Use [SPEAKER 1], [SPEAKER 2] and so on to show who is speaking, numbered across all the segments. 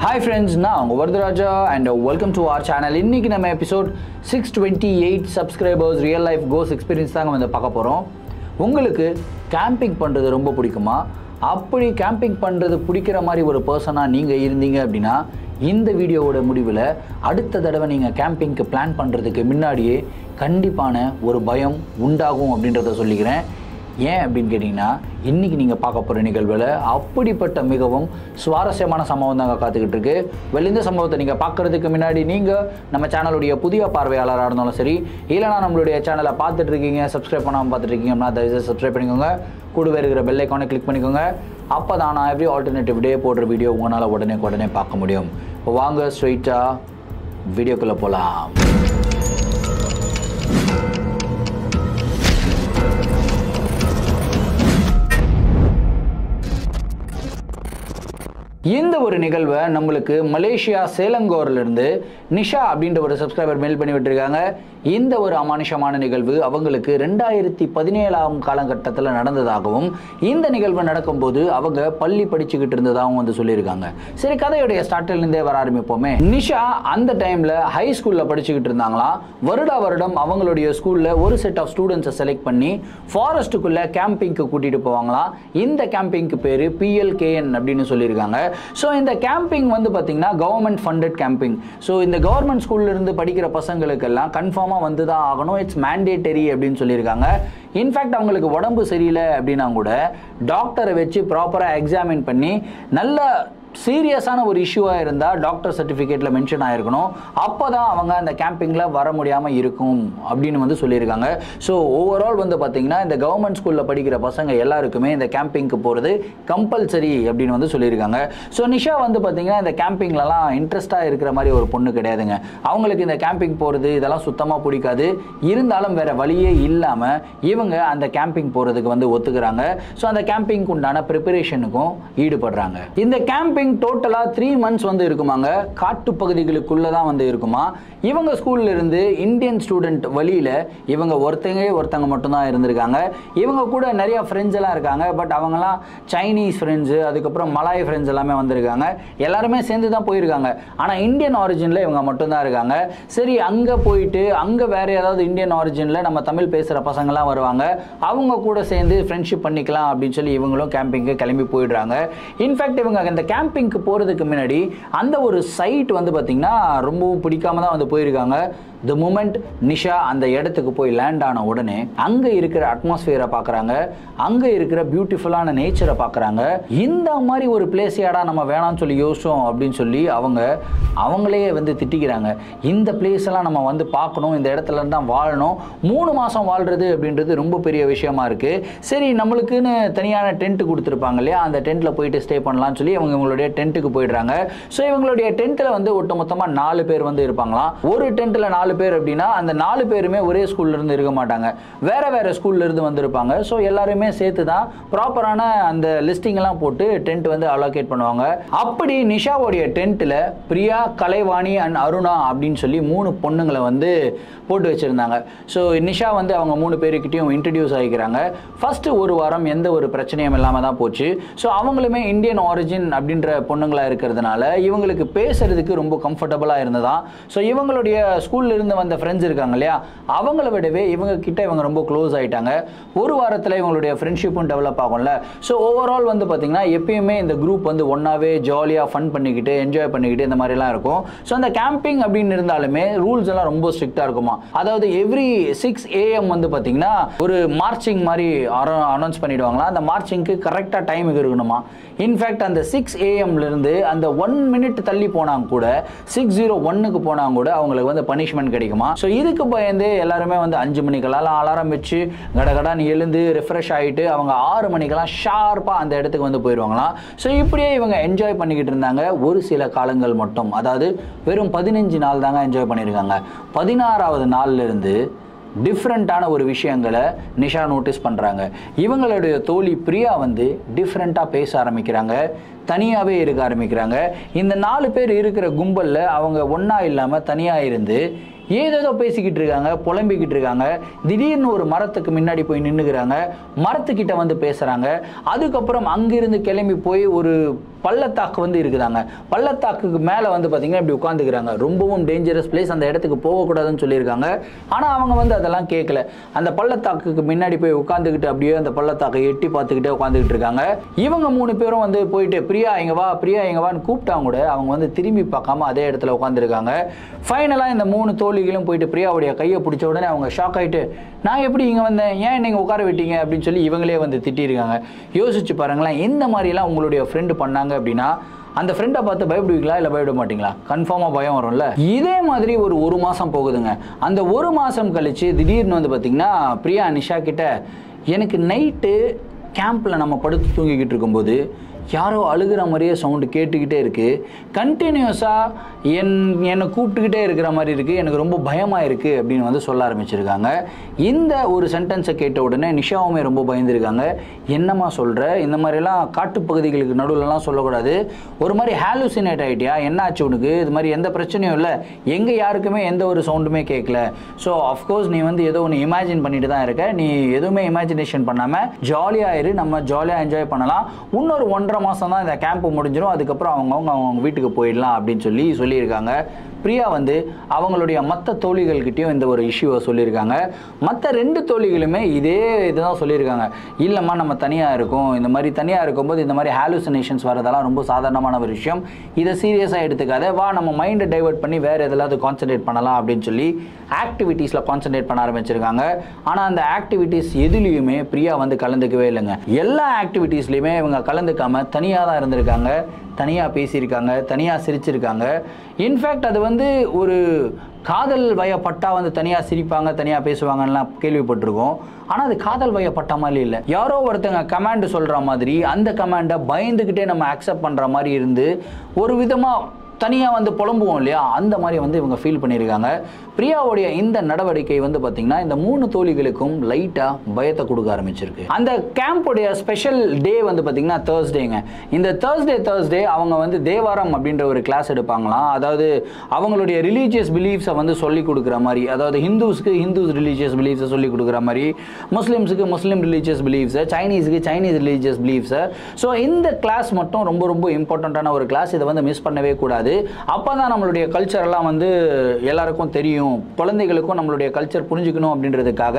[SPEAKER 1] Hi friends, நான் உங்க Varadaraja and welcome to our channel. இன்னைக்கு நம்ம episode 628 subscribers real life ghost experience தாங்க வந்து பார்க்க போறோம். உங்களுக்கு கேம்பிங் பண்றது ரொம்ப பிடிக்குமா? அப்படி கேம்பிங் பண்றது பிடிக்கிற மாதிரி ஒரு பர்சனா நீங்க இருந்தீங்க அப்படின்னா இந்த வீடியோவோட முடிவில் அடுத்த தடவை நீங்கள் கேம்பிங்க்கு பிளான் பண்ணுறதுக்கு முன்னாடியே கண்டிப்பான ஒரு பயம் உண்டாகும் அப்படின்றத சொல்லிக்கிறேன். ஏன் அப்படின்னு கேட்டிங்கன்னா இன்றைக்கி நீங்கள் பார்க்க போகிற நிகழ்வில் அப்படிப்பட்ட மிகவும் சுவாரஸ்யமான சம்பவம் தாங்க காத்துக்கிட்டு இருக்கு. இந்த சம்பவத்தை நீங்கள் பார்க்குறதுக்கு முன்னாடி நீங்கள் நம்ம சேனலுடைய புதிய பார்வையாளராக இருந்தாலும் சரி, இல்லைனா நம்மளுடைய சேனலை பார்த்துட்ருக்கீங்க சப்ஸ்கிரைப் பண்ணாமல் பார்த்துட்ருக்கீங்க அப்படின்னா தயவுசெய்து சப்ஸ்கிரைப் பண்ணிக்கோங்க. கூடவே இருக்கிற பெல் ஐக்கானை கிளிக் பண்ணிக்கோங்க. அப்போ தான் நான் எவ்ரி ஆல்டர்னேட்டிவ் டே போடுற வீடியோ உங்களால் உடனே பார்க்க முடியும். இப்போ வாங்க ஸ்ட்ரெயிட்டாக வீடியோக்குள்ளே போகலாம். இந்த ஒரு நிகழ்வை நம்மளுக்கு மலேசியா சேலங்கோரிலிருந்து நிஷா அப்படின்ற ஒரு சப்ஸ்கிரைபர் மெயில் பண்ணி விட்டுருக்காங்க. இந்த ஒரு அமானுஷமான நிகழ்வு அவங்களுக்கு 2017 காலகட்டத்தில் நடந்ததாகவும் இந்த நிகழ்வு நடக்கும்போது அவங்க பள்ளி படிச்சுக்கிட்டு இருந்ததாகவும் வந்து சொல்லியிருக்காங்க. சரி, கதையுடைய ஸ்டார்டிலிருந்தே வர ஆரம்பிப்போமே. நிஷா அந்த டைமில் ஹை ஸ்கூலில் படிச்சுக்கிட்டு இருந்தாங்களாம். வருடம் அவங்களுடைய ஸ்கூலில் ஒரு செட் ஆஃப் ஸ்டூடெண்ட்ஸை செலக்ட் பண்ணி ஃபாரஸ்ட்டுக்குள்ளே கேம்பிங்க்கு கூட்டிகிட்டு போவாங்களாம். இந்த கேம்பிங்க்கு பேர் PLKN அப்படின்னு சொல்லியிருக்காங்க. ஸோ இந்த கேம்பிங் வந்து பார்த்தீங்கன்னா கவர்மெண்ட் ஃபண்டட் கேம்பிங். ஸோ இந்த கவர்மெண்ட் ஸ்கூல்ல இருந்து படிக்கிற பசங்களுக்கெல்லாம் கன்ஃபார்மாக வந்து தான் ஆகணும். இட்ஸ் மேண்டேட்டரி அப்படின்னு சொல்லியிருக்காங்க. இன்ஃபேக்ட் அவங்களுக்கு உடம்பு சரியில்லை அப்படின்னா கூட டாக்டரை வச்சு ப்ராப்பராக எக்ஸாமின் பண்ணி நல்ல சீரியஸான ஒரு இஷ்யூவாக இருந்தால் டாக்டர் சர்டிஃபிகேட்டில் மென்ஷன் ஆகிருக்கணும். அப்போ தான் அவங்க அந்த கேம்பிங்கில் வர முடியாமல் இருக்கும் அப்படின்னு வந்து சொல்லியிருக்காங்க. ஸோ ஓவரால் வந்து பார்த்திங்கன்னா இந்த கவர்மெண்ட் ஸ்கூலில் படிக்கிற பசங்க எல்லாருக்குமே இந்த கேம்பிங்க்கு போகிறது கம்பல்சரி அப்படின்னு வந்து சொல்லியிருக்காங்க. ஸோ நிஷா வந்து பார்த்திங்கன்னா இந்த கேம்பிங்லலாம் இன்ட்ரெஸ்ட்டாக இருக்கிற மாதிரி ஒரு பொண்ணு கிடையாதுங்க. அவங்களுக்கு இந்த கேம்பிங் போகிறது இதெல்லாம் சுத்தமாக பிடிக்காது. இருந்தாலும் வேறு வழியே இல்லாமல் இவங்க அந்த கேம்பிங் போகிறதுக்கு வந்து ஒத்துக்கிறாங்க. ஸோ அந்த கேம்பிங்க்கு உண்டான ப்ரிப்பரேஷனுக்கும் ஈடுபடுறாங்க. இந்த கேம்பிங் டோட்டலாக 3 months வந்து இருக்குமாங்க. காட்டு பகுதிகளுக்குள்ள தான் வந்து இருக்குமா. இவங்க ஸ்கூல்ல இருந்து இந்தியன் ஸ்டூடெண்ட் வழியில் இவங்க ஒருத்தங்க மட்டும்தான் இருந்திருக்காங்க. இவங்க கூட நிறைய ஃப்ரெண்ட்ஸ் எல்லாம் இருக்காங்க. பட் அவங்கலாம் சைனீஸ் ஃப்ரெண்ட்ஸு, அதுக்கப்புறம் மலாய் ஃப்ரெண்ட்ஸ் எல்லாமே வந்திருக்காங்க. எல்லாருமே சேர்ந்து தான் போயிருக்காங்க. ஆனால் இந்தியன் ஆரிஜினில் இவங்க மட்டும்தான் இருக்காங்க. சரி, அங்கே போயிட்டு அங்கே வேறு ஏதாவது இந்தியன் ஆரிஜினில் நம்ம தமிழ் பேசுகிற பசங்கள்லாம் வருவாங்க. அவங்க கூட சேர்ந்து ஃப்ரெண்ட்ஷிப் பண்ணிக்கலாம் அப்படின்னு சொல்லி இவங்களும் கேம்பிங்கு கிளம்பி போயிடுறாங்க. இன்ஃபேக்ட் இவங்க இந்த கேம்பிங்க்கு போகிறதுக்கு முன்னாடி அந்த ஒரு சைட் வந்து பார்த்திங்கன்னா ரொம்பவும் பிடிக்காம தான் வந்து போயிருக்காங்க. த மூமெண்ட் நிஷா அந்த இடத்துக்கு போய் லேண்ட் ஆன உடனே அங்கே இருக்கிற அட்மாஸ்பியரை பார்க்குறாங்க, அங்கே இருக்கிற பியூட்டிஃபுல்லான நேச்சரை பார்க்குறாங்க. இந்த மாதிரி ஒரு பிளேஸ் யாடா நம்ம வேணாம்னு சொல்லி யோசிச்சோம் அப்படின்னு சொல்லி அவங்களே வந்து திட்டிக்கிறாங்க. இந்த பிளேஸ் எல்லாம் நம்ம வந்து பார்க்கணும், இந்த இடத்துல தான் வாழணும். 3 மாதம் வாழ்றது அப்படின்றது ரொம்ப பெரிய விஷயமா இருக்குது. சரி, நம்மளுக்குன்னு தனியான டென்ட் கொடுத்துருப்பாங்க இல்லையா, அந்த டென்ட்டில் போயிட்டு ஸ்டே பண்ணலாம்னு சொல்லி இவங்களுடைய டென்ட்டுக்கு போயிடுறாங்க. ஸோ இவங்களுடைய டென்ட்டில் வந்து ஒட்டுமொத்தமாக 4 பேர் வந்து இருப்பாங்களாம். ஒரு டென்ட்டில் 4 பேர் அப்படின்னா அந்த 4 பேருமே ஒரே ஸ்கூல்ல இருந்து இருக்க மாட்டாங்க, வேற ஸ்கூல்ல இருந்து வந்திருப்பாங்க. ஸோ எல்லாருமே சேர்த்து தான் ப்ராப்பரான அந்த லிஸ்டிங் எல்லாம் போட்டு டென்ட் வந்து அலோகேட் பண்ணுவாங்க. அப்படி நிஷாவுடைய டென்ட்டில் பிரியா, கலைவாணி அண்ட் அருணா அப்படின்னு சொல்லி 3 பொண்ணுங்களை வந்து போட்டு வச்சிருந்தாங்க. ஸோ நிஷா வந்து அவங்க 3 பேருக்கிட்டையும் இன்ட்ரடியூஸ் ஆகிக்கிறாங்க. ஃபர்ஸ்ட் ஒரு வாரம் எந்த ஒரு பிரச்சனையும் இல்லாமல் தான் போச்சு. ஸோ அவங்களுமே இந்தியன் ஆரிஜின் அப்படின்ற பொண்ணுங்களா இருக்கிறதுனால இவங்களுக்கு பேசுறதுக்கு ரொம்ப கம்ஃபர்டபுளாக இருந்ததா. ஸோ இவங்களுடைய ஸ்கூல்ல இருந்து வந்த ஃப்ரெண்ட்ஸ் இருக்காங்க இல்லையா, அவங்கள விடவே இவங்க கிட்ட இவங்க ரொம்ப க்ளோஸ் ஆயிட்டாங்க. ஒரு வாரத்தில் இவங்களுடைய ஃப்ரெண்ட்ஷிப்பும் டெவலப் ஆகும்ல. ஸோ ஓவரால் வந்து பார்த்தீங்கன்னா எப்பயுமே இந்த குரூப் வந்து ஒன்னாவே ஜாலியாக ஃபன் பண்ணிக்கிட்டு என்ஜாய் பண்ணிக்கிட்டு இந்த மாதிரிலாம் இருக்கும். ஸோ அந்த கேம்பிங் அப்படின்னு இருந்தாலுமே ரூல்ஸ் எல்லாம் ரொம்ப ஸ்ட்ரிக்டாக இருக்குமா. அதாவது எவ்ரி 6 AM வந்து பார்த்தீங்கன்னா ஒரு மார்ச்சிங் மாதிரி அனௌன்ஸ் பண்ணிடுவாங்களா. அந்த மார்ச்சிங்க்கு கரெக்டாக டைமுக்கு இருக்கணுமா. இன்ஃபேக்ட் அந்த 6 AMலேருந்து அந்த 1 minute தள்ளி போனாங்க கூட 6:01க்கு போனாங்க கூட அவங்களுக்கு வந்து பனிஷ்மெண்ட் கிடைக்குமா. ஸோ இதுக்கு பயந்து எல்லாருமே வந்து 5 மணிக்கெல்லாம் அலாரம் வச்சு கடகடான்னு எழுந்து ரெஃப்ரெஷ் ஆகிட்டு அவங்க 6 மணிக்கெல்லாம் ஷார்ப்பாக அந்த இடத்துக்கு வந்து போயிடுவாங்களாம். ஸோ இப்படியே இவங்க என்ஜாய் பண்ணிக்கிட்டு இருந்தாங்க ஒரு சில காலங்கள் மட்டும். அதாவது வெறும் 15 நாள் தாங்க என்ஜாய் பண்ணியிருக்காங்க. 16வது நாள்லேருந்து டிஃப்ரெண்ட்டான ஒரு விஷயங்களை நிஷா நோட்டீஸ் பண்ணுறாங்க. இவங்களுடைய தோழி பிரியா வந்து டிஃப்ரெண்ட்டாக பேச ஆரம்பிக்கிறாங்க, தனியாகவே இருக்க ஆரம்பிக்கிறாங்க. இந்த 4 பேர் இருக்கிற கும்பலில் அவங்க ஒன்றா இல்லாமல் தனியாக இருந்து ஏதேதோ பேசிக்கிட்டு இருக்காங்க, புலம்பிக்கிட்டு இருக்காங்க. திடீர்னு ஒரு மரத்துக்கு முன்னாடி போய் நின்னுக்கிறாங்க, மரத்துக்கிட்ட வந்து பேசுறாங்க. அதுக்கப்புறம் அங்கிருந்து கிளம்பி போய் ஒரு பள்ளத்தாக்கு வந்து இருக்குதாங்க. பள்ளத்தாக்குக்கு மேலே வந்து பார்த்தீங்கன்னா இப்படி உட்காந்துக்கிறாங்க. ரொம்பவும் டேஞ்சரஸ் பிளேஸ், அந்த இடத்துக்கு போகக்கூடாதுன்னு சொல்லியிருக்காங்க. ஆனால் அவங்க வந்து அதெல்லாம் கேட்கல. அந்த பள்ளத்தாக்குக்கு முன்னாடி போய் உட்காந்துக்கிட்டு அப்படியே அந்த பள்ளத்தாக்கை எட்டி பார்த்துக்கிட்டே உட்காந்துக்கிட்டு இருக்காங்க. இவங்க 3 பேரும் வந்து போயிட்டு பிரியா இங்க வா, பிரியா இங்க வான்னு கூப்பிட்டாங்க கூட அவங்க வந்து திரும்பி பார்க்காம அதே இடத்துல உட்காந்துருக்காங்க. ஃபைனலாக இந்த 3 தோழிகளும் போயிட்டு பிரியாவுடைய கையை பிடிச்ச உடனே அவங்க ஷாக் ஆகிட்டு, நான் எப்படி இங்கே வந்தேன், ஏன் நீங்கள் உட்கார விட்டீங்க அப்படின்னு சொல்லி இவங்களே வந்து திட்டிருக்காங்க. யோசிச்சு பாருங்களேன், இந்த மாதிரிலாம் உங்களுடைய ஃப்ரெண்டு பண்ணாங்க அப்படின்னா அந்த ஃப்ரெண்டை பார்த்து பயப்படுவீங்களா இல்லை பயப்பட மாட்டீங்களா? கன்ஃபார்மாக பயம் வரும்ல. இதே மாதிரி ஒரு மாதம் போகுதுங்க. அந்த 1 மாதம் கழிச்சு திடீர்னு வந்து பார்த்தீங்கன்னா பிரியா நிஷா கிட்ட, எனக்கு நைட்டு கேம்பில் நம்ம படுத்து தூங்கிக்கிட்டு இருக்கும்போது யாரோ அழுகிற மாதிரியே சவுண்டு கேட்டுக்கிட்டே இருக்குது, கண்டினியூஸாக என்னை கூப்பிட்டுக்கிட்டே இருக்கிற மாதிரி இருக்குது, எனக்கு ரொம்ப பயமாக இருக்குது அப்படின்னு வந்து சொல்ல ஆரம்பிச்சிருக்காங்க. இந்த ஒரு சென்டென்ஸை கேட்ட உடனே நிஷாவுமே ரொம்ப பயந்துருக்காங்க. என்னம்மா சொல்கிற, இந்த மாதிரிலாம் காட்டுப்பகுதிகளுக்கு நடுவில்லாம் சொல்லக்கூடாது, ஒரு மாதிரி ஹாலுசினேட் ஆகிட்டியா, என்ன ஆச்சு உனக்கு, இது மாதிரி எந்த பிரச்சனையும் இல்லை, எங்கே யாருக்குமே எந்த ஒரு சவுண்டுமே கேட்கல, ஸோ அஃப்கோர்ஸ் நீ வந்து ஏதோ ஒன்று இமேஜின் பண்ணிட்டு தான் இருக்க, நீ எதுவுமே இமேஜினேஷன் பண்ணாமல் ஜாலியாக இரு, நம்ம ஜாலியாக என்ஜாய் பண்ணலாம், இன்னொரு 1.5 மாதம் தான் இந்த கேம்ப் முடிஞ்சிடும், அதுக்கப்புறம் அவங்க வீட்டுக்கு போயிடலாம் அப்படின்னு சொல்லியிருக்காங்க. பிரியா வந்து அவங்களுடைய மற்ற தோழிகள்கிட்டையும் இந்த ஒரு இஷ்யூவை சொல்லியிருக்காங்க. மற்ற 2 தோழிகளுமே இதே இதுதான் சொல்லியிருக்காங்க. இல்லைம்மா நம்ம தனியாக இருக்கோம், இந்த மாதிரி தனியாக இருக்கும்போது இந்த மாதிரி ஹாலுசினேஷன்ஸ் வரதெல்லாம் ரொம்ப சாதாரணமான ஒரு விஷயம், இதை சீரியஸாக எடுத்துக்காத, வா நம்ம மைண்டை டைவர்ட் பண்ணி வேறு எதாவது கான்சன்ட்ரேட் பண்ணலாம் அப்படின்னு சொல்லி ஆக்டிவிட்டீஸில் கான்சன்ட்ரேட் பண்ண ஆரம்பிச்சிருக்காங்க. ஆனால் அந்த ஆக்டிவிட்டீஸ் எதுலேயுமே பிரியா வந்து கலந்துக்கவே இல்லைங்க. எல்லா ஆக்டிவிட்டீஸ்லையுமே இவங்க கலந்துக்காமல் தனியாக தான் இருந்திருக்காங்க, தனியாக பேசியிருக்காங்க, தனியாக சிரிச்சிருக்காங்க. இன்ஃபேக்ட் அது வந்து ஒரு காதல் வயப்பட்டா வந்து தனியாக சிரிப்பாங்க, தனியாக பேசுவாங்கலாம் கேள்விப்பட்டிருக்கோம். ஆனால் அது காதல் வயப்பட்ட மாதிரி இல்லை, யாரோ ஒருத்தங்க கமாண்டு சொல்கிற மாதிரி அந்த கமாண்டை பயந்துக்கிட்டே நம்ம அக்செப்ட் பண்ணுற மாதிரி இருந்து ஒரு விதமாக தனியாக வந்து புலம்புவோம் இல்லையா, அந்த மாதிரி வந்து இவங்க ஃபீல் பண்ணியிருக்காங்க. பிரியாவுடைய இந்த நடவடிக்கை வந்து பார்த்தீங்கன்னா இந்த 3 தோழிகளுக்கும் லைட்டாக பயத்தை கொடுக்க ஆரம்பிச்சிருக்கு. அந்த கேம்போடைய ஸ்பெஷல் டே வந்து பார்த்தீங்கன்னா தேர்ஸ்டேங்க. இந்த தேர்ஸ்டே அவங்க வந்து தேவாரம் அப்படின்ற ஒரு கிளாஸ் எடுப்பாங்களாம். அதாவது அவங்களுடைய ரிலீஜியஸ் பிலீஃப்ஸை வந்து சொல்லி கொடுக்குற மாதிரி, அதாவது ஹிந்துஸ்க்கு ஹிந்துஸ் ரிலீஜியஸ் பிலீஃப்ஸை சொல்லி கொடுக்குற மாதிரி, முஸ்லீம்ஸுக்கு முஸ்லீம் ரிலீஜியஸ் பிலீஃப்ஸை, சைனீஸுக்கு சைனீஸ் ரிலீஜியஸ் பிலீஃப்ஸை. ஸோ இந்த கிளாஸ் மட்டும் ரொம்ப ரொம்ப இம்பார்ட்டண்ட்டான ஒரு கிளாஸ், இதை வந்து மிஸ் பண்ணவே கூடாது. அப்பதான் நம்மளுடைய கல்ச்சர் எல்லாம் வந்து எல்லாருக்கும் தெரியும், குழந்தைகளுக்கும் நம்மளுடைய கல்ச்சர் புரிஞ்சுக்கணும் அப்படின்றதுக்காக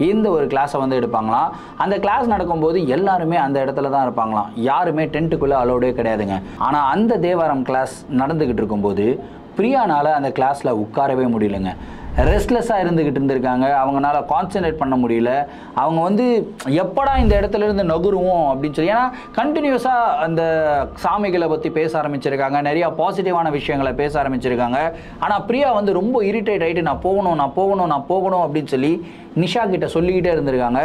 [SPEAKER 1] இந்த ஒரு கிளாஸை வந்து எடுப்பாங்களாம். அந்த கிளாஸ் நடக்கும்போது எல்லாருமே அந்த இடத்துல தான் இருப்பாங்களாம், யாருமே டென்ட்டுக்குள்ள அலோடே கிடையாதுங்க. ஆனா அந்த தேவாரம் கிளாஸ் நடந்துகிட்டு இருக்கும்போது பிரியானால அந்த கிளாஸ்ல உட்காரவே முடியலங்க. ரெஸ்ட்லெஸ்ஸாக இருந்திருக்காங்க, அவங்களால கான்சன்ட்ரேட் பண்ண முடியல. அவங்க வந்து எப்படா இந்த இடத்துல இருந்து நகருவோம் அப்படின்னு சொல்லி, ஏன்னா கண்டினியூஸாக அந்த சாமிகளை பற்றி பேச ஆரம்பிச்சிருக்காங்க, நிறையா பாசிட்டிவான விஷயங்களை பேச ஆரம்பிச்சிருக்காங்க. ஆனால் பிரியா வந்து ரொம்ப இரிட்டேட் ஆகிட்டு நான் போகணும் அப்படின்னு சொல்லி நிஷா கிட்ட சொல்லிக்கிட்டே இருந்திருக்காங்க.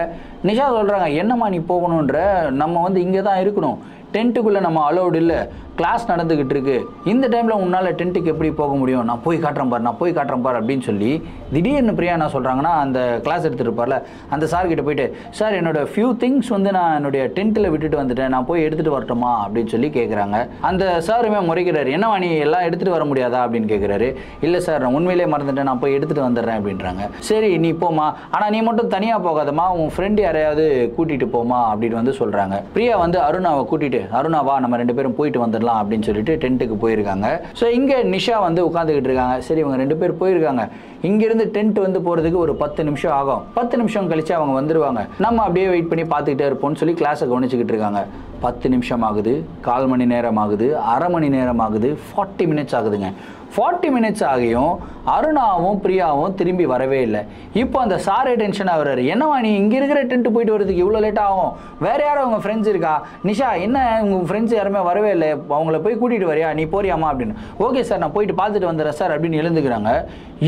[SPEAKER 1] நிஷா சொல்கிறாங்க, என்னம்மா நீ போகணுன்ற, நம்ம வந்து இங்கே தான் இருக்கணும், டென்ட்டுக்குள்ளே நம்ம அலோடு இல்லை, கிளாஸ் நடந்துக்கிட்டு இருக்கு, இந்த டைமில் உன்னால் டென்ட்டுக்கு எப்படி போக முடியும், நான் போய் காட்டுறேன் பார் அப்படின்னு சொல்லி திடீர்னு பிரியா என்ன சொல்கிறாங்கன்னா, அந்த கிளாஸ் எடுத்துகிட்டு அந்த சார்கிட்ட போயிட்டு, சார் என்னோட ஃபியூ திங்ஸ் வந்து நான் என்னுடைய டென்ட்டில் விட்டுட்டு வந்துட்டேன், நான் போய் எடுத்துகிட்டு வரட்டுமா அப்படின்னு சொல்லி கேட்குறாங்க. அந்த சாருமே முறைக்கிறாரு, என்னவா நீ எல்லாம் எடுத்துகிட்டு வர முடியாதா அப்படின்னு கேட்குறாரு. இல்லை சார் நான் உண்மையிலே மறந்துட்டேன், நான் போய் எடுத்துகிட்டு வந்துடுறேன் அப்படின்றாங்க. சரி நீ போமா, ஆனால் நீ மட்டும் தனியாக போகாதமா, உன் ஃப்ரெண்டு யாரையாவது கூட்டிகிட்டு போமா அப்படின்னு வந்து சொல்கிறாங்க. பிரியா வந்து அருணாவை கூட்டிகிட்டு, அருணாவா நம்ம 2 பேரும் போயிட்டு வந்துடலாம் அப்படின்னு சொல்லிட்டு டென்ட்டுக்கு போயிருக்காங்க. ஸோ இங்கே நிஷா வந்து உட்காந்துக்கிட்டு இருக்காங்க. சரி இவங்க 2 பேர் போயிருக்காங்க, இங்கிருந்து டென்ட் வந்து போகிறதுக்கு ஒரு 10 நிமிஷம் ஆகும், 10 நிமிஷம் கழிச்சு அவங்க வந்துடுவாங்க, நம்ம அப்படியே வெயிட் பண்ணி பார்த்துக்கிட்டே இருப்போம்னு சொல்லி கிளாஸை கவனிச்சுக்கிட்டு இருக்காங்க. 10 நிமிஷம் ஆகுது, 1/4 மணி நேரம் ஆகுது, அரை மணி நேரம் ஆகுது, 40 மினிட்ஸ் ஆகுதுங்க. 40 மினிட்ஸ் ஆகியும் அருணாவும் பிரியாவும் திரும்பி வரவே இல்லை. இப்போ அந்த சாரே டென்ஷன் ஆகுறாரு, என்னவா நீ இங்கே இருக்கிற டென்ட் போயிட்டு வரதுக்கு இவ்வளோ லேட் ஆகும், வேற யாரும் அவங்க ஃப்ரெண்ட்ஸ் இருக்கா, நிஷா என்ன உங்கள் ஃப்ரெண்ட்ஸ் யாருமே வரவே இல்லை, அவங்கள போய் கூட்டிகிட்டு வரியா, நீ போறியாமா அப்படின்னு. ஓகே சார் நான் போயிட்டு பார்த்துட்டு வந்துடுறேன் சார் அப்படின்னு எழுந்துக்கிறாங்க.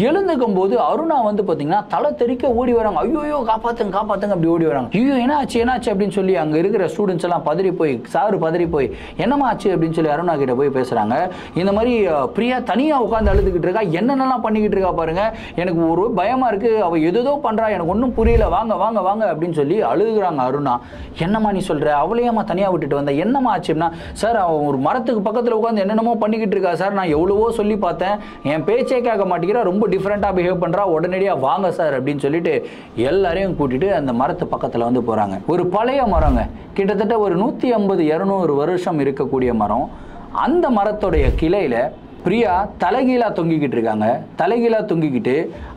[SPEAKER 1] எழுந்துக்கும் போது அருணா வந்து பார்த்தீங்கன்னா தலை தெறிக்க ஓடி வராங்க. ஐயோ காப்பாத்துங்க அப்படி ஓடி வராங்க. ஐயோ என்னாச்சு அப்படின்னு சொல்லி அங்கே இருக்கிற ஸ்டூடெண்ட்ஸ் எல்லாம் பதறி போய், சாரு பதறி போய் என்னமா ஆச்சு அப்படின்னு சொல்லி அருணா கிட்ட போய் பேசுறாங்க. இந்த மாதிரி பிரியா தனியாக தனியாக உட்காந்து அழுதுகிட்டு இருக்கா, என்னென்னலாம் பண்ணிக்கிட்டு இருக்கா பாருங்க, எனக்கு ஒரு பயமாக இருக்குது, அவள் எதோ பண்ணுறா, எனக்கு ஒன்றும் புரியல, வாங்க வாங்க வாங்க அப்படின்னு சொல்லி அழுகுறாங்க அருணா. என்னம்மா நீ சொல்கிற, அவளையம்மா தனியாக விட்டுட்டு வந்தேன், என்னம்மா ஆச்சுன்னா, சார் அவன் ஒரு மரத்துக்கு பக்கத்தில் உட்காந்து என்னென்னமோ பண்ணிக்கிட்டு இருக்கா சார், நான் எவ்வளவோ சொல்லி பார்த்தேன், என் பேச்சே கேட்க மாட்டேங்கிறா, ரொம்ப டிஃப்ரெண்ட்டாக பிஹேவ் பண்ணுறா, உடனடியாக வாங்க சார் அப்படின்னு சொல்லிட்டு எல்லாரையும் கூட்டிட்டு அந்த மரத்து பக்கத்தில் வந்து போகிறாங்க. ஒரு பழைய மரங்க, கிட்டத்தட்ட ஒரு 150-200 வருஷம் இருக்கக்கூடிய மரம். அந்த மரத்துடைய கிளையில பிரியா தலைகீழா தொங்கிக்கிட்டு இருக்காங்க. தலைகீழா தொங்கிக்கிட்டு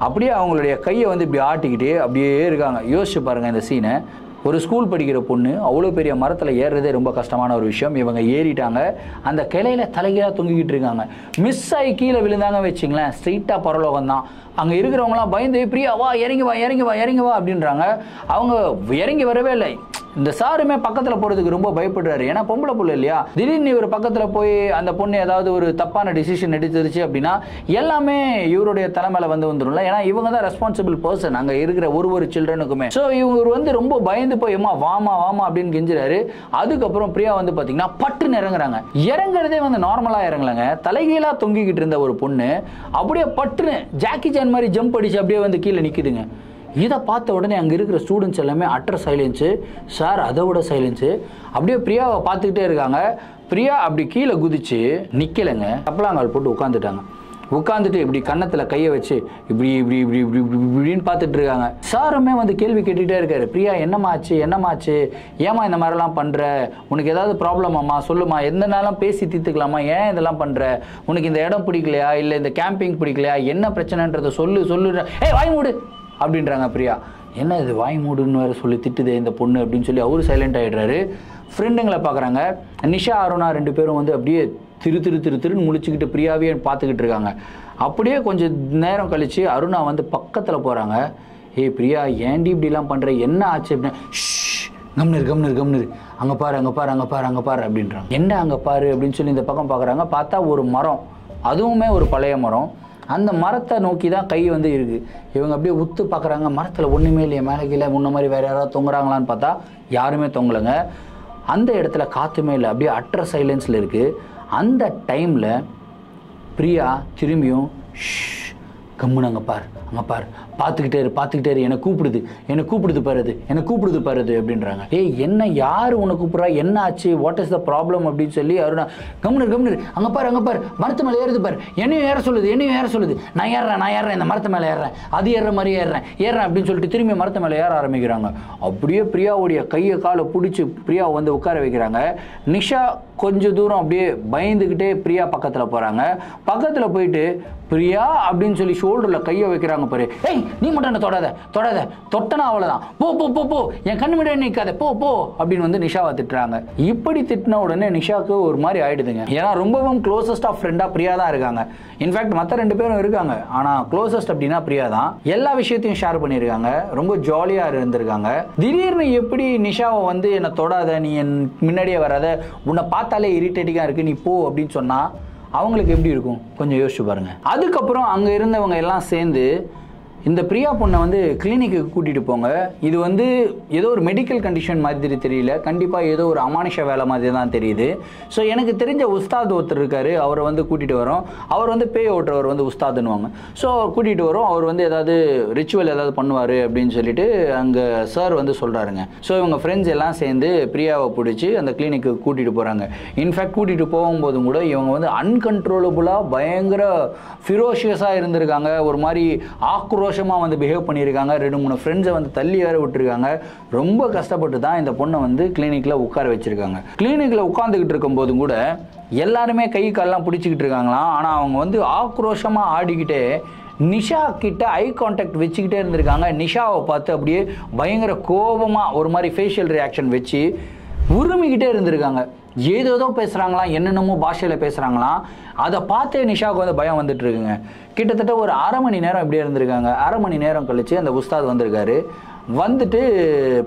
[SPEAKER 1] அப்படியே அவங்களுடைய கையை வந்து இப்படி ஆட்டிக்கிட்டு அப்படியே இருக்காங்க. யோசிச்சு பாருங்க இந்த சீனை. ஒரு ஸ்கூல் படிக்கிற பொண்ணு அவ்வளோ பெரிய மரத்தில் ஏறுறதே ரொம்ப கஷ்டமான ஒரு விஷயம். இவங்க ஏறிட்டாங்க, அந்த கிளையில தலைகீழா தொங்கிக்கிட்டு இருக்காங்க. மிஸ் ஆகி கீழே விழுந்தாங்க வச்சுங்களேன், ஸ்ட்ரெயிட்டாக பரலோகம் தான். அங்கே இருக்கிறவங்களாம் பயந்து பிரியா வா இறங்கி வா இறங்கி வா இறங்கி வா அப்படின்றாங்க. அவங்க இறங்கி வரவே இல்லை. இந்த சாருமே பக்கத்தில் போகிறதுக்கு ரொம்ப பயப்படுறாரு, ஏன்னா பொம்பளை புள்ள இல்லையா. திடீர்னு இவர் பக்கத்தில் போய் அந்த பொண்ணு ஏதாவது ஒரு தப்பான டிசிஷன் எடுத்துருச்சு அப்படின்னா எல்லாமே இவருடைய தலைமையில வந்து வந்துடும்ல, ஏன்னா இவங்க தான் ரெஸ்பான்சிபிள் பர்சன் அங்கே இருக்கிற ஒரு சில்ட்ரனுக்குமே. ஸோ இவர் வந்து ரொம்ப பயந்து போய் வாமா வாமா அப்படின்னு கெஞ்சுறாரு. அதுக்கப்புறம் பிரியா வந்து பார்த்தீங்கன்னா பட்டுன்னு இறங்குறாங்க. இறங்குறதே வந்து நார்மலாக இறங்கலைங்க. தலைகீழாக தொங்கிக்கிட்டு இருந்த ஒரு பொண்ணு அப்படியே பட்டுன்னு ஜாக்கி சான் மாதிரி ஜம்ப் அடிச்சு அப்படியே வந்து கீழே நிற்குதுங்க. இதை பார்த்த உடனே அங்கே இருக்கிற ஸ்டூடெண்ட்ஸ் எல்லாமே அட்டர் சைலன்ஸு, சார் அதை விட சைலன்ஸு. அப்படியே பிரியாவை பார்த்துக்கிட்டே இருக்காங்க. பிரியா அப்படி கீழே குதிச்சு நிற்கலைங்க, கப்பலாங்கால் போட்டு உட்காந்துட்டாங்க. உட்காந்துட்டு இப்படி கன்னத்தில் கையை வச்சு இப்படி இப்படி இப்படி இப்படி இப்படின்னு பார்த்துட்டு இருக்காங்க. சாருமே வந்து கேள்வி கேட்டுகிட்டே இருக்காரு, பிரியா என்னமாச்சு என்னமாச்சு, ஏமா இந்த மாதிரிலாம் பண்ணுற, உனக்கு ஏதாவது ப்ராப்ளமாம்மா சொல்லுமா, எந்த நாளும் பேசி தீர்த்துக்கலாமா, ஏன் இதெல்லாம் பண்ணுற, உனக்கு இந்த இடம் பிடிக்கலையா, இல்லை இந்த கேம்பிங் பிடிக்கலையா, என்ன பிரச்சனைன்றதை சொல்லு வாய் மூடு அப்படின்றாங்க. பிரியா என்ன இது வாய் மூடுன்னு வேறு சொல்லி திட்டுதே இந்த பொண்ணு அப்படின்னு சொல்லி அவரு சைலண்ட் ஆகிடுறாரு. ஃப்ரெண்டுங்களை பார்க்குறாங்க. நிஷா அருணா 2 பேரும் வந்து அப்படியே திருன்னு முழிச்சுக்கிட்டு பிரியாவே பார்த்துக்கிட்டு இருக்காங்க. அப்படியே கொஞ்சம் நேரம் கழித்து அருணா வந்து பக்கத்தில் போகிறாங்க. ஏய் பிரியா ஏன்டி இப்படிலாம் பண்ணுற, என்ன ஆச்சு அப்படின்னா, கம்னரு அங்கே பாரு அப்படின்றாங்க. என்ன அங்கே பாரு அப்படின்னு சொல்லி இந்த பக்கம் பார்க்குறாங்க. பார்த்தா ஒரு மரம், அதுவுமே ஒரு பழைய மரம். அந்த மரத்தை நோக்கி தான் கை வந்து இருக்குது. இவங்க அப்படியே உத்து பார்க்குறாங்க, மரத்தில் ஒன்றுமே இல்லையே, மேலே கீழே முன்ன மாதிரி வேறு யாராவது தொங்குறாங்களான்னு பார்த்தா யாருமே தொங்கலைங்க. அந்த இடத்துல காற்றுமே இல்லை, அப்படியே அட்டர் சைலன்ஸில் இருக்குது. அந்த டைமில் பிரியா திரும்பியும் கம்முன்னு அங்கே பார் பார்த்துக்கிட்டே இரு, என்னை கூப்பிடுது பாருது அப்படின்றாங்க. ஏய் என்ன, யார் உன்னை கூப்பிட்றா, என்ன ஆச்சு, வாட் இஸ் த ப்ராப்ளம் அப்படின்னு சொல்லி அருணா கம்முனு அங்கே பாரு மரத்து மேலே ஏறுது பாரு, என்னையும் ஏற சொல்லுது, நான் ஏறுறேன் இந்த மரத்து மேலே ஏறுறேன், அது ஏறுற மாதிரி ஏறுறேன் அப்படின்னு சொல்லிட்டு திரும்பி மரத்து மேலே ஏற ஆரம்பிக்கிறாங்க. அப்படியே பிரியாவுடைய கையை காலை பிடிச்சி பிரியாவை வந்து உட்கார வைக்கிறாங்க. நிஷா கொஞ்சம் தூரம் அப்படியே பயந்துக்கிட்டே பிரியா பக்கத்தில் போகிறாங்க. பக்கத்தில் போயிட்டு பிரியா அப்படின்னு சொல்லி ஷோல்டரில் கையை வைக்கிறாங்க பாரு. ஏய் நீ மட்டும் என்ன தொடாத தொட்டனா அவ்வளோதான், போ என் கண்ணு முன்னாடி நிற்காத போ அப்படின்னு வந்து நிஷாவை திட்டுறாங்க. இப்படி திட்டின உடனே நிஷாவுக்கு ஒரு மாதிரி ஆயிடுதுங்க. ஏன்னா ரொம்பவும் க்ளோசஸ்ட் ஆஃப் ஃப்ரெண்டாக பிரியா தான் இருக்காங்க. இன்ஃபேக்ட் மற்ற 2 பேரும் இருக்காங்க, ஆனால் க்ளோசஸ்ட் அப்படின்னா பிரியா தான். எல்லா விஷயத்தையும் ஷேர் பண்ணியிருக்காங்க, ரொம்ப ஜாலியாக இருந்திருக்காங்க. திடீர்னு எப்படி நிஷாவை வந்து என்னை தொடாத, நீ என் முன்னாடியே வராத, உன்னை பார்த்தாலே இரிட்டேட்டிங்காக இருக்குது, நீ போ அப்படின்னு சொன்னால் அவங்களுக்கு எப்படி இருக்கும் கொஞ்சம் யோசிச்சு பாருங்க. அதுக்கப்புறம் அங்கே இருந்தவங்க எல்லாம் சேர்ந்து இந்த பிரியா பொண்ணை வந்து கிளினிக்கு கூட்டிகிட்டு போங்க. இது வந்து ஏதோ ஒரு மெடிக்கல் கண்டிஷன் மாதிரி தெரியல, கண்டிப்பாக ஏதோ ஒரு அமானுஷ வேலை மாதிரி தான் தெரியுது. ஸோ எனக்கு தெரிஞ்ச உஸ்தாத் ஒருத்தர் இருக்கார், அவரை வந்து கூட்டிகிட்டு வரோம். அவர் வந்து பேய் ஓட்டுறவர் வந்து உஸ்தாதுன்னுவாங்க. ஸோ கூட்டிகிட்டு வரோம், அவர் வந்து ஏதாவது ரிச்சுவல் ஏதாவது பண்ணுவார் அப்படின்னு சொல்லிட்டு அங்கே சார் வந்து சொல்கிறாருங்க. ஸோ இவங்க ஃப்ரெண்ட்ஸ் எல்லாம் சேர்ந்து பிரியாவை பிடிச்சி அந்த கிளினிக்கு கூட்டிகிட்டு போகிறாங்க. இன்ஃபேக்ட் கூட்டிகிட்டு போகும்போதும் கூட இவங்க வந்து அன்கண்ட்ரோலபுளாக பயங்கர ஃபிரோஷியஸாக இருந்திருக்காங்க. ஒரு மாதிரி ஆக்ரோஷமாக வந்து பிஹேவ் பண்ணியிருக்காங்க. 2-3 ஃப்ரெண்ட்ஸை வந்து தள்ளி வேற விட்டுருக்காங்க. ரொம்ப கஷ்டப்பட்டு தான் இந்த பொண்ணை வந்து கிளினிக்கில் உட்கார வச்சிருக்காங்க. கிளினிக்கில் உட்காந்துக்கிட்டு இருக்கும்போது கூட எல்லாருமே கை காலெல்லாம் பிடிச்சிக்கிட்டு இருக்காங்களாம். ஆனால் அவங்க வந்து ஆக்ரோஷமாக ஆடிக்கிட்டே நிஷா கிட்ட ஐ கான்டாக்ட் வச்சுக்கிட்டே இருந்திருக்காங்க. நிஷாவை பார்த்து அப்படியே பயங்கர கோபமாக ஒரு மாதிரி ஃபேஷியல் ரியாக்ஷன் வச்சு உருமிக்கிட்டே இருந்திருக்காங்க. ஏதோ பேசுகிறாங்களாம், என்னென்னமோ பாஷையில் பேசுகிறாங்களாம். அதை பார்த்தே நிஷாவுக்கு வந்து பயம் வந்துட்டு இருக்குங்க. கிட்டத்தட்ட ஒரு 1/2 மணி நேரம் இப்படியே இருந்திருக்காங்க. 1/2 மணி நேரம் கழிச்சு அந்த உஸ்தாத் வந்திருக்காரு. வந்துட்டு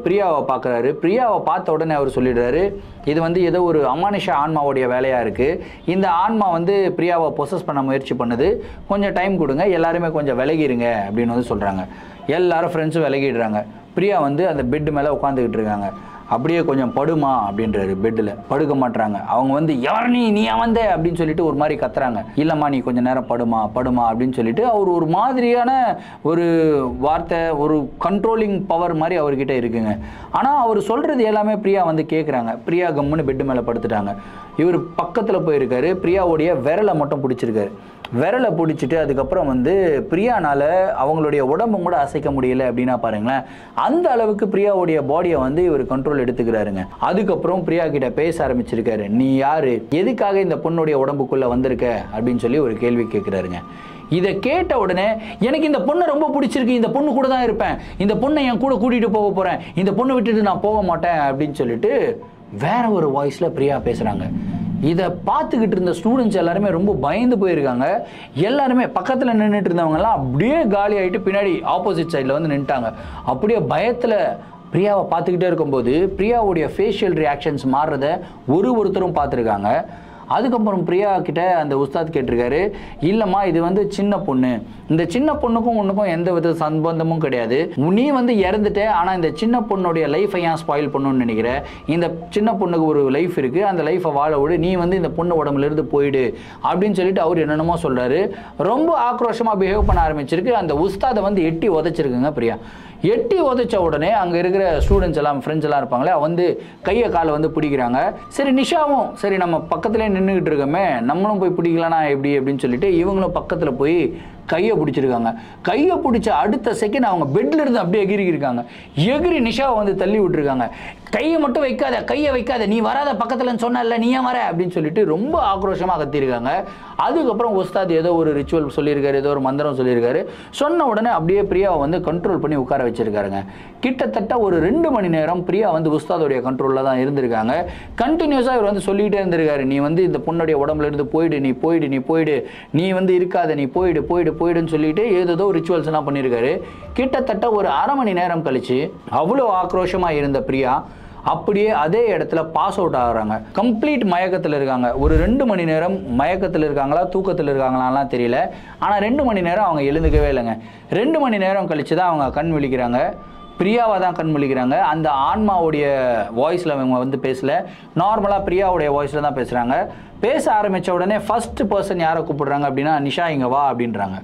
[SPEAKER 1] பிரியாவை பார்க்குறாரு. பிரியாவை பார்த்த உடனே அவர் சொல்லிடுறாரு, இது வந்து ஏதோ ஒரு அமானுஷ ஆன்மாவுடைய வேலையாக இருக்குது, இந்த ஆன்மா வந்து பிரியாவை பொசஸ் பண்ண முயற்சி பண்ணுது, கொஞ்சம் டைம் கொடுங்க, எல்லாருமே கொஞ்சம் விலகிடுங்க அப்படின்னு வந்து சொல்கிறாங்க. எல்லாரும் ஃப்ரெண்ட்ஸும் விலகிடுறாங்க. பிரியா வந்து அந்த பெட்டு மேலே உட்காந்துக்கிட்டு இருக்காங்க. அப்படியே கொஞ்சம் படுமா அப்படின்றாரு. பெட்டில் படுக்க மாட்டாங்க. அவங்க வந்து யார் நீ ஏன் வந்த அப்படின்னு சொல்லிட்டு ஒரு மாதிரி கத்துறாங்க. இல்லம்மா நீ கொஞ்சம் நேரம் படுமா அப்படின்னு சொல்லிட்டு அவர் ஒரு மாதிரியான ஒரு வார்த்தை, ஒரு கண்ட்ரோலிங் பவர் மாதிரி அவர்கிட்ட இருக்குங்க. ஆனால் அவர் சொல்றது எல்லாமே பிரியா வந்து கேட்குறாங்க. பிரியா கம்முன்னு பெட்டு மேலே படுத்துட்டாங்க. இவர் பக்கத்தில் போயிருக்காரு. பிரியாவுடைய விரலை மட்டும் பிடிச்சிருக்காரு. விரலை பிடிச்சிட்டு அதுக்கப்புறம் வந்து பிரியானால அவங்களுடைய உடம்பு கூட அசைக்க முடியல அப்படின்னா பாருங்களேன். அந்த அளவுக்கு பிரியாவுடைய பாடியை வந்து இவர் கண்ட்ரோல் எடுத்துக்கிறாருங்க. அதுக்கப்புறம் பிரியா கிட்ட பேச ஆரம்பிச்சிருக்காரு. நீ யாரு, எதுக்காக இந்த பொண்ணுடைய உடம்புக்குள்ள வந்திருக்க அப்படின்னு சொல்லி ஒரு கேள்வி கேட்கிறாருங்க. இதை கேட்ட உடனே எனக்கு இந்த பொண்ணை ரொம்ப பிடிச்சிருக்கு, இந்த பொண்ணு கூட தான் இருப்பேன், இந்த பொண்ணை என் கூட கூட்டிட்டு போக போறேன், இந்த பொண்ணை விட்டுட்டு நான் போக மாட்டேன் அப்படின்னு சொல்லிட்டு வேற ஒரு வாய்ஸ்ல பிரியா பேசுறாங்க. இதை பார்த்துக்கிட்டு இருந்த ஸ்டூடெண்ட்ஸ் எல்லாருமே ரொம்ப பயந்து போயிருக்காங்க. எல்லாருமே பக்கத்தில் நின்றுட்டு இருந்தவங்கலாம் அப்படியே காலி ஆகிட்டு பின்னாடி ஆப்போசிட் சைடில் வந்து நின்ட்டாங்க. அப்படியே பயத்தில் பிரியாவை பார்த்துக்கிட்டே இருக்கும்போது பிரியாவுடைய ஃபேஷியல் ரியாக்ஷன்ஸ் மாறுறத ஒருத்தரும் பார்த்துருக்காங்க. அதுக்கப்புறம் பிரியா கிட்ட அந்த உஸ்தாத் கேட்டிருக்காரு, இல்லைம்மா இது வந்து சின்ன பொண்ணு, இந்த சின்ன பொண்ணுக்கும் உன்னுக்கும் எந்த வித சம்பந்தமும் கிடையாது, நீ வந்து இறந்துட்ட, ஆனால் இந்த சின்ன பொண்ணுடைய லைஃபை ஏன் ஸ்பாயில் பண்ணணும்னு நினைக்கிற, இந்த சின்ன பொண்ணுக்கு ஒரு லைஃப் இருக்குது, அந்த லைஃபை வாழ விடு, நீ வந்து இந்த பொண்ணு உடம்புலேருந்து போயிடு அப்படின்னு சொல்லிட்டு அவர் என்னென்னமோ சொல்கிறாரு. ரொம்ப ஆக்ரோஷமாக பிஹேவ் பண்ண ஆரம்பிச்சிருக்கு. அந்த உஸ்தாதை வந்து எட்டி உதைச்சிருக்குங்க பிரியா. எட்டி உதைச்ச உடனே அங்கே இருக்கிற ஸ்டூடெண்ட்ஸ் எல்லாம் ஃப்ரெண்ட்ஸ் எல்லாம் இருப்பாங்களே வந்து கையை காலை வந்து பிடிக்கிறாங்க. சரி நிஷாவும் சரி நம்ம பக்கத்துலேயே நின்றுக்கிட்டு இருக்கோமே நம்மளும் போய் பிடிக்கலானா எப்படி அப்படின்னு சொல்லிட்டு இவங்களும் பக்கத்தில் போய் கையை பிடிச்சிருக்காங்க. கையை பிடிச்ச அடுத்த செகண்ட் அவங்க பெட்ல இருந்து அப்படியே எகிரிக்கிருக்காங்க. எகிரி நிஷாவை வந்து தள்ளி விட்டுருக்காங்க. கையை மட்டும் வைக்காத, கையை வைக்காத, நீ வராத பக்கத்தில் சொன்னல, நீ ஏன் வர அப்படின்னு சொல்லிட்டு ரொம்ப ஆக்ரோஷமாக கத்திருக்காங்க. அதுக்கப்புறம் உஸ்தாத் ஏதோ ஒரு ரிச்சுவல் சொல்லியிருக்காரு, ஏதோ ஒரு மந்திரம் சொல்லியிருக்காரு. சொன்ன உடனே அப்படியே பிரியாவை வந்து கண்ட்ரோல் பண்ணி உட்கார வச்சிருக்காருங்க. கிட்டத்தட்ட ஒரு 2 மணி நேரம் பிரியா வந்து உஸ்தாதோடைய கண்ட்ரோலில் தான் இருந்திருக்காங்க. கண்டினியூஸாக இவர் வந்து சொல்லிகிட்டே இருந்திருக்காரு, நீ வந்து இந்த பொண்ணுடைய உடம்புல இருந்து போயிடு, நீ போயிடு, நீ போயிடு, நீ வந்து இருக்காத, நீ போயிடு போயிடு போயிடுன்னு சொல்லிட்டு ஏதோ ரிச்சுவல்ஸ் எல்லாம் பண்ணியிருக்காரு. கிட்டத்தட்ட ஒரு 1/2 மணி நேரம் கழிச்சு அவ்வளோ ஆக்ரோஷமாக இருந்த பிரியா அப்படியே அதே இடத்துல பாஸ் அவுட் ஆகுறாங்க. கம்ப்ளீட் மயக்கத்தில் இருக்காங்க. ஒரு 2 மணி நேரம் மயக்கத்தில் இருக்காங்களா தூக்கத்தில் இருக்காங்களான்லாம் தெரியல. ஆனால் 2 மணி நேரம் அவங்க எழுந்துக்கவே இல்லைங்க. 2 மணி நேரம் கழிச்சு தான் அவங்க கண் விழிக்கிறாங்க. பிரியாவை தான் கண் விழிக்கிறாங்க. அந்த ஆன்மாவுடைய வாய்ஸில் அவங்க வந்து பேசல, நார்மலாக பிரியாவுடைய வாய்ஸில் தான் பேசுகிறாங்க. பேச ஆரம்பித்த உடனே ஃபர்ஸ்ட் பர்சன் யாரை கூப்பிடுறாங்க அப்படின்னா நிஷா இங்கே வா அப்படின்றாங்க.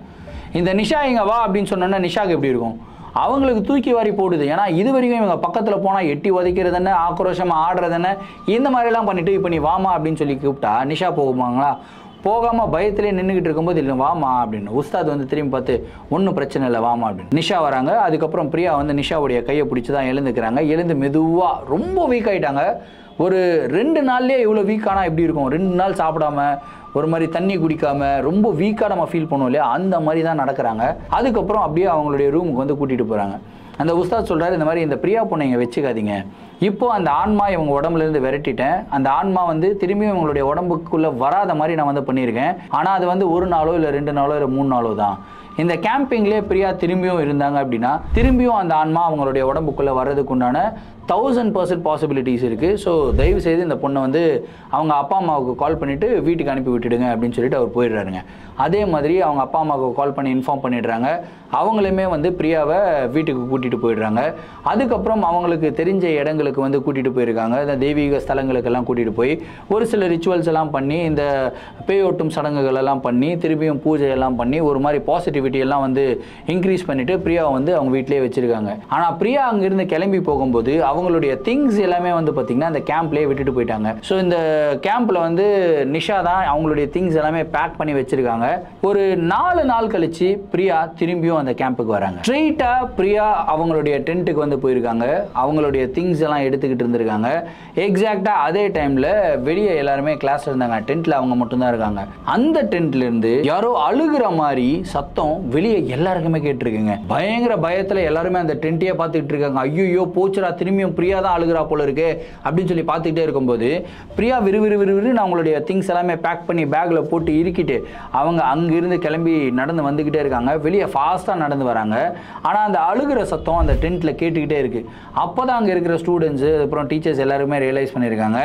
[SPEAKER 1] இந்த நிஷா இங்கே வா அப்படின்னு சொன்னோன்னா நிஷாக்கு எப்படி இருக்கும்? அவங்களுக்கு தூக்கி வாரி போடுது. ஏன்னா இது வரைக்கும் இவங்க பக்கத்தில் போனால் எட்டி உதைக்கிறது என்ன, ஆக்ரோஷமாக ஆடுறது என்ன, இந்த மாதிரிலாம் பண்ணிட்டு இப்போ நீ வாமா அப்படின்னு சொல்லி கூப்பிட்டா நிஷா போகுமாங்களா? போகாமல் பயத்திலே நின்றுக்கிட்டு இருக்கும்போது இல்லை வாமா அப்படின்னு உஸ்தாத் வந்து திரும்பி பார்த்து ஒன்றும் பிரச்சனை இல்லை வாமா அப்படின்னு நிஷா வராங்க. அதுக்கப்புறம் பிரியா வந்து நிஷாவுடைய கையை பிடிச்சி தான் எழுந்துக்கிறாங்க. எழுந்து மெதுவாக ரொம்ப வீக் ஆகிட்டாங்க. ஒரு 2 நாள்லேயே இவ்வளோ வீக்கானா எப்படி இருக்கும்? 2 நாள் சாப்பிடாம ஒரு மாதிரி தண்ணி குடிக்காம ரொம்ப வீக்காக நம்ம ஃபீல் பண்ணுவோம் இல்லையா, அந்த மாதிரி தான் நடக்கிறாங்க. அதுக்கப்புறம் அப்படியே அவங்களுடைய ரூமுக்கு வந்து கூட்டிகிட்டு போகிறாங்க. அந்த உஸ்தாத் சொல்கிறாரு, இந்த மாதிரி இந்த பிரியா பொண்ணை இங்கே வச்சுக்காதீங்க, இப்போ அந்த ஆன்மா இவங்க உடம்புலேருந்து விரட்டிட்டேன், அந்த ஆன்மா வந்து திரும்பியும் இவங்களுடைய உடம்புக்குள்ளே வராத மாதிரி நான் வந்து பண்ணியிருக்கேன். ஆனால் அது வந்து 1 நாளோ இல்லை 2 நாளோ இல்லை 3 நாளோ தான். இந்த கேம்பிங்லேயே பிரியா திரும்பியும் இருந்தாங்க அப்படின்னா திரும்பியும் அந்த ஆன்மா அவங்களுடைய உடம்புக்குள்ளே வர்றதுக்கு உண்டான 1000% பாசிபிலிட்டிஸ் இருக்குது. ஸோ தயவு செய்து இந்த பொண்ணை வந்து அவங்க அப்பா அம்மாவுக்கு கால் பண்ணிவிட்டு வீட்டுக்கு அனுப்பி விட்டுடுங்க அப்படின்னு சொல்லிட்டு அவர் போயிடுறாருங்க. அதே மாதிரி அவங்க அப்பா அம்மாவுக்கு கால் பண்ணி இன்ஃபார்ம் பண்ணிடுறாங்க. அவங்களுமே வந்து பிரியாவை வீட்டுக்கு கூட்டிகிட்டு போயிடுறாங்க. அதுக்கப்புறம் அவங்களுக்கு தெரிஞ்ச இடங்களுக்கு வந்து கூட்டிகிட்டு போயிருக்காங்க. இந்த தெய்வீக ஸ்தலங்களுக்கெல்லாம் கூட்டிகிட்டு போய் ஒரு சில ரிச்சுவல்ஸ் எல்லாம் பண்ணி இந்த பேயோட்டும் சடங்குகள் எல்லாம் பண்ணி திரும்பியும் பூஜை எல்லாம் பண்ணி ஒரு மாதிரி பாசிட்டிவிட்டி எல்லாம் வந்து இன்க்ரீஸ் பண்ணிவிட்டு பிரியாவை வந்து அவங்க வீட்டிலேயே வச்சுருக்காங்க. ஆனால் பிரியா அங்கேருந்து கிளம்பி போகும்போது அவங்களுடைய திங்ஸ் எல்லாமே வந்து பார்த்தீங்கன்னா அந்த கேம்ப்லேயே விட்டுட்டு போயிட்டாங்க. ஸோ இந்த கேம்பில் வந்து நிஷா தான் அவங்களுடைய திங்ஸ் எல்லாமே பேக் பண்ணி வச்சிருக்காங்க. ஒரு 4 நாள் கழிச்சு பிரியா திரும்பியும் அந்த கேம்புக்கு வராங்க. ஸ்ட்ரெயிட்டா பிரியா அவங்களுடைய டென்ட்டுக்கு வந்து போயிருக்காங்க. அவங்களுடைய திங்ஸ் எல்லாம் எடுத்துக்கிட்டு இருந்திருக்காங்க. எக்ஸாக்டா அதே டைம்ல வெளியே எல்லாருமே கிளாஸ்ல இருந்தாங்க. டென்ட்ல அவங்க மட்டும்தான் இருக்காங்க. அந்த டென்ட்ல இருந்து யாரோ அழுகிற மாதிரி சத்தம் வெளியே எல்லாருக்குமே கேட்டிருக்குங்க. பயங்கர பயத்துல எல்லாருமே அந்த டென்ட்டையே பார்த்துக்கிட்டு இருக்காங்க. ஐயோ போச்சுடா, திரும்பியும் பிரியா தான் அழுகிறா போல இருக்கு அப்படின்னு சொல்லி பார்த்துக்கிட்டே இருக்கும்போது பிரியா விறுவிறுன்னு அவங்களுடைய திங்ஸ் எல்லாமே பேக் பண்ணி பேக்ல போட்டு இறுக்கிட்டு அவங்க அங்கிருந்து கிளம்பி நடந்து வந்துகிட்டே இருக்காங்க. வெளியே ஃபாஸ்டா நடந்து வராங்க. ஆனா அந்த அழுகிற சத்தம் அந்த டென்ட்ல கேட்டுக்கிட்டே இருக்கு. அப்பதான் அங்க இருக்கிற ஸ்டூடெண்ட்ஸ் அப்புறம் டீச்சர்ஸ் எல்லாருமே ரியலைஸ் பண்ணியிருக்காங்க,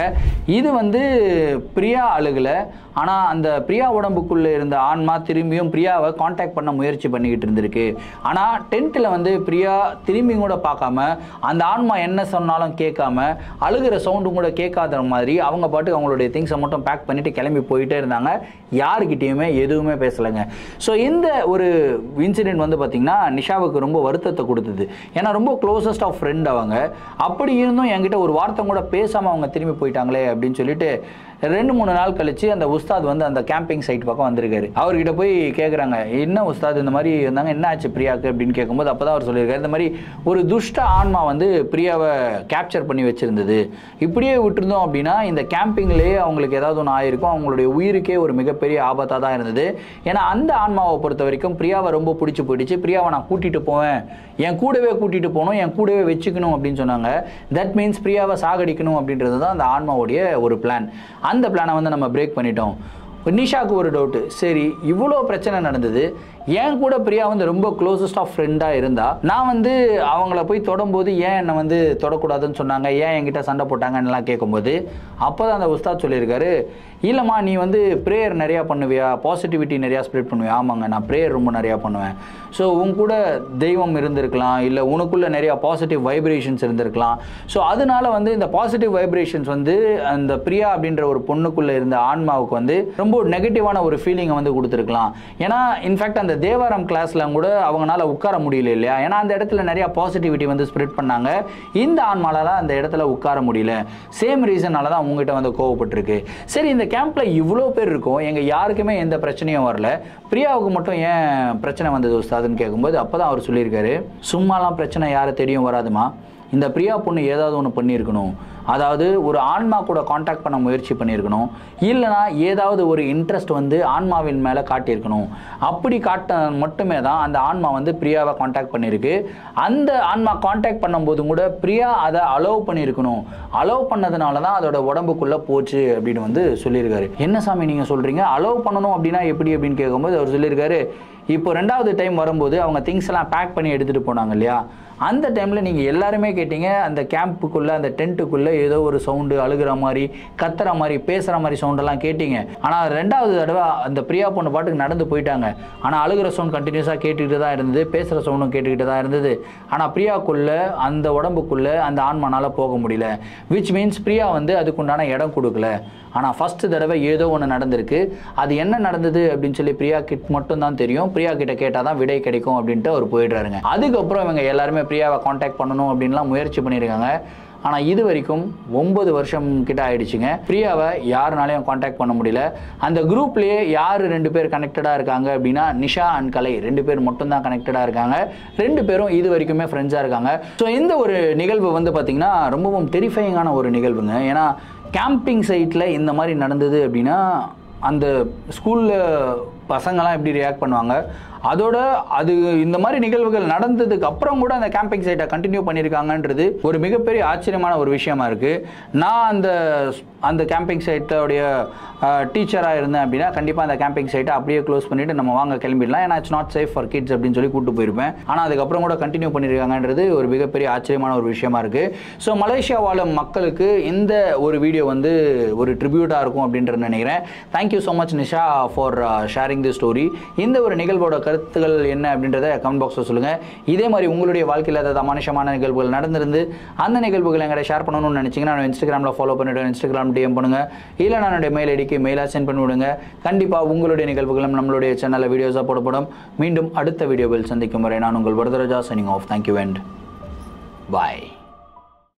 [SPEAKER 1] இது வந்து பிரியா அழுகல, ஆனா அந்த பிரியா உடம்புக்குள்ள இருந்த ஆன்மா திரும்பியும் பிரியாவை கான்டாக்ட் பண்ண முயற்சி பண்ணிக்கிட்டு இருந்திருக்கு. ஆனா டென்ட்ல வந்து பிரியா திரும்பி கூட பார்க்காம அந்த ஆன்மா என்ன சொன்னாலும் கேட்காம அழுகிற சவுண்டும் கூட கேட்காத மாதிரி அவங்க பாட்டுக்கு அவங்களுடைய திங்ஸை மட்டும் பேக் பண்ணிட்டு கிளம்பி போயிட்டே இருந்தாங்க. யாருக்கிட்டையுமே எதுவுமே பேசலைங்க. ஸோ இந்த ஒரு இன்சிடென்ட் வந்து பார்த்தீங்கன்னா நிஷாவுக்கு ரொம்ப வருத்தத்தை கொடுத்தது. ஏன்னா ரொம்ப க்ளோசஸ்ட் ஆஃப் ஃப்ரெண்ட் அவங்க. அப்படி இருந்தும் என்கிட்ட ஒரு வார்த்தை கூட பேசாமல் அவங்க திரும்பி போயிட்டாங்களே அப்படின்னு சொல்லிட்டு 2-3 நாள் கழிச்சு அந்த உஸ்தாத் வந்து அந்த கேம்பிங் சைட் பக்கம் வந்திருக்காரு. அவர்கிட்ட போய் கேட்குறாங்க, என்ன உஸ்தாத் இந்த மாதிரி இருந்தாங்க, என்ன ஆச்சு பிரியாவுக்கு அப்படின்னு கேட்கும்போது அப்போ தான் அவர் சொல்லியிருக்காரு, இந்த மாதிரி ஒரு துஷ்ட ஆன்மா வந்து பிரியாவை கேப்சர் பண்ணி வச்சிருந்தது. இப்படியே விட்டுருந்தோம் அப்படின்னா இந்த கேம்பிங்லேயே அவங்களுக்கு ஏதாவது ஒன்று ஆயிருக்கும், அவங்களுடைய உயிருக்கே ஒரு மிகப்பெரிய ஆபத்தாக தான் இருந்தது. ஏன்னா அந்த ஆன்மாவை பொறுத்த வரைக்கும் பிரியாவை ரொம்ப பிடிச்சி போயிடுச்சு. பிரியாவை நான் கூட்டிகிட்டு போவேன், என் கூடவே கூட்டிகிட்டு போகணும், என் கூடவே வச்சுக்கணும் அப்படின்னு சொன்னாங்க. தட் மீன்ஸ் பிரியாவை சாகடிக்கணும் அப்படின்றது தான் அந்த ஆன்மாவுடைய ஒரு பிளான். அந்த பிளானை வந்து நம்ம பிரேக் பண்ணிட்டோம். நிஷாவுக்கு ஒரு டவுட்டு, சரி இவ்வளோ பிரச்சனை நடந்தது, என் கூட பிரியா வந்து ரொம்ப க்ளோசஸ்ட் ஆஃப் ஃப்ரெண்டாக இருந்தா நான் வந்து அவங்கள போய் தொடும்போது ஏன் என்னை வந்து தொடக்கூடாதுன்னு சொன்னாங்க, ஏன் என்கிட்ட சண்டை போட்டாங்கன்னெலாம் கேட்கும்போது அப்போ தான் அந்த உஸ்தாத் சொல்லியிருக்காரு, இல்லைம்மா நீ வந்து ப்ரேயர் நிறையா பண்ணுவியா, பாசிட்டிவிட்டி நிறையா ஸ்ப்ரெட் பண்ணுவியா. ஆமாங்க, நான் ப்ரேயர் ரொம்ப நிறையா பண்ணுவேன். ஸோ உன் கூட தெய்வம் இருந்திருக்கலாம், இல்லை உனக்குள்ளே நிறையா பாசிட்டிவ் வைப்ரேஷன்ஸ் இருந்திருக்கலாம். ஸோ அதனால வந்து இந்த பாசிட்டிவ் வைப்ரேஷன்ஸ் வந்து அந்த பிரியா அப்படின்ற ஒரு பொண்ணுக்குள்ளே இருந்த ஆன்மாவுக்கு வந்து ரொம்ப நெகட்டிவான ஒரு ஃபீலிங்கை வந்து கொடுத்துருக்கலாம். ஏன்னா இன்ஃபேக்ட் அந்த தேவாரம் கிளாஸ்ல கூட அவங்களால உட்கார முடியல இல்லையா, ஏன்னா அந்த இடத்துல நிறைய பாசிட்டிவிட்டி வந்து ஸ்ப்ரெட் பண்ணாங்க. இந்த ஆன்மாலால அந்த இடத்துல உட்கார முடியல. சேம் ரீசனால தான் உங்ககிட்ட வந்து கோவப்பட்டிருக்கு. சரி, இந்த கேம்ப்ல இவ்வளோ பேர் இருக்கும், எங்க யாருக்குமே எந்த பிரச்சனையும் வரல, பிரியாவுக்கு மட்டும் ஏன் பிரச்சனை வந்தது உஸ்தாதுன்னு கேட்கும்போது அப்பதான் அவர் சொல்லியிருக்காரு, சும்மாலாம் பிரச்சனை யாரை தேடியும் வராதுமா, இந்த பிரியா பொண்ணு ஏதாவது ஒன்று பண்ணியிருக்கணும். அதாவது ஒரு ஆன்மா கூட காண்டாக்ட் பண்ண முயற்சி பண்ணியிருக்கணும், இல்லைனா ஏதாவது ஒரு இன்ட்ரெஸ்ட் வந்து ஆன்மாவின் மேலே காட்டியிருக்கணும். அப்படி காட்ட மட்டுமே தான் அந்த ஆன்மா வந்து பிரியாவை காண்டாக்ட் பண்ணியிருக்கு. அந்த ஆன்மா காண்டாக்ட் பண்ணும்போதும் கூட பிரியா அதை அலோவ் பண்ணியிருக்கணும். அலோவ் பண்ணதுனால தான் அதோட உடம்புக்குள்ளே போச்சு அப்படின்னு வந்து சொல்லியிருக்காரு. என்ன சாமி நீங்கள் சொல்கிறீங்க, அலோவ் பண்ணணும் அப்படின்னா எப்படி அப்படின்னு கேட்கும்போது அவர் சொல்லியிருக்காரு, இப்போ 2வது டைம் வரும்போது அவங்க திங்ஸ் எல்லாம் பேக் பண்ணி எடுத்துகிட்டு போனாங்க இல்லையா, அந்த டைமில் நீங்கள் எல்லாருமே கேட்டீங்க, அந்த கேம்புக்குள்ளே அந்த டென்ட்டுக்குள்ளே ஏதோ ஒரு சவுண்டு, அழுகிற மாதிரி, கத்துற மாதிரி, பேசுகிற மாதிரி சவுண்டெல்லாம் கேட்டீங்க. ஆனால் 2வது தடவை அந்த பிரியா பொண்ணு பாட்டுக்கு நடந்து போயிட்டாங்க. ஆனால் அழுகிற சவுண்ட் கண்டினியூஸாக கேட்டுக்கிட்டு தான் இருந்தது, பேசுகிற சவுண்டும் கேட்டுக்கிட்டு தான் இருந்தது. ஆனால் பிரியாக்குள்ளே அந்த உடம்புக்குள்ளே அந்த ஆன்மானால் போக முடியல. விச் மீன்ஸ் பிரியா வந்து அதுக்குண்டான இடம் கொடுக்கல. ஆனால் ஃபஸ்ட்டு தடவை ஏதோ ஒன்று நடந்திருக்கு. அது என்ன நடந்தது அப்படின்னு சொல்லி பிரியா கிட்ட மட்டும் தான் தெரியும். பிரியா கிட்ட கேட்டால் தான் விடை கிடைக்கும் அப்படின்ட்டு அவர் போயிடுறாருங்க. அதுக்கப்புறம் இவங்க எல்லாருமே பிரியாவை காண்டாக்ட் பண்ணணும் அப்படின்லாம் முயற்சி பண்ணியிருக்காங்க. ஆனால் இது வரைக்கும் 9 வருஷம் கிட்ட ஆயிடுச்சுங்க. பிரியாவை யாருனாலையும் காண்டாக்ட் பண்ண முடியல. அந்த குரூப்லேயே யார் 2 பேர் கனெக்டடாக இருக்காங்க அப்படின்னா நிஷா அண்ட் கலை 2 பேர் மட்டும்தான் கனெக்டடாக இருக்காங்க. 2 பேரும் இது வரைக்குமே ஃப்ரெண்ட்ஸாக இருக்காங்க. ஸோ இந்த ஒரு நிகழ்வு வந்து பார்த்திங்கன்னா ரொம்பவும் டெரிஃபைங்கான ஒரு நிகழ்வுங்க. ஏன்னா கேம்பிங் சைட்டில் இந்த மாதிரி நடந்தது அப்படின்னா அந்த ஸ்கூலில் பசங்கள்லாம் எப்படி ரியாக்ட் பண்ணுவாங்க, அதோட அது இந்த மாதிரி நிகழ்வுகள் நடந்ததுக்கு அப்புறம் கூட அந்த கேம்பிங் சைட்டை கண்டினியூ பண்ணியிருக்காங்கன்றது ஒரு மிகப்பெரிய ஆச்சரியமான ஒரு விஷயமா இருக்குது. நான் அந்த கேம்பிங் சைட்டோடைய டீச்சராக இருந்தேன் அப்படின்னா கண்டிப்பாக அந்த கேம்பிங் சைட்டை அப்படியே க்ளோஸ் பண்ணிவிட்டு நம்ம வாங்க கிளம்பிடலாம், ஏன்னா it's not safe for kids அப்படின்னு சொல்லி கூப்பிட்டு போயிருப்பேன். ஆனால் அதுக்கப்புறம் கூட கண்டினியூ பண்ணியிருக்காங்கன்றது ஒரு மிகப்பெரிய ஆச்சரியமான ஒரு விஷயமா இருக்குது. ஸோ மலேசியா வாழும் மக்களுக்கு இந்த ஒரு வீடியோ வந்து ஒரு ட்ரிபியூட்டாக இருக்கும் அப்படின்றது நினைக்கிறேன். Thank you so much Nisha for sharing the story. இந்த ஒரு நிகழ்வோட கருத்துக்கள் என்ன அப்படின்றத கமெண்ட் பாக்ஸில் சொல்லுங்கள். இதே மாதிரி உங்களுடைய வாழ்க்கையில் ஏதாவது அமானுஷமான நிகழ்வுகள் நடந்திருந்து அந்த நிகழ்வுகளை எங்களை ஷேர் பண்ணணும்னு நினச்சிங்கன்னா நான் இன்ஸ்டாகிராமில் ஃபாலோ பண்ணிவிடுவேன். இன்ஸ்டாகிராம் டிஎம் பண்ணுங்கள், இல்லை நான் என்னுடைய மெயில் ஐடிக்கு மெயிலாக சென்ட் பண்ணி விடுங்க. கண்டிப்பாக உங்களுடைய நிகழ்வுகளும் நம்மளுடைய சேனலில் வீடியோஸாக போடப்படும். மீண்டும் அடுத்த வீடியோவில் சந்திக்கும் வரை நான் உங்கள் Varadaraja signing off. Thank you and bye.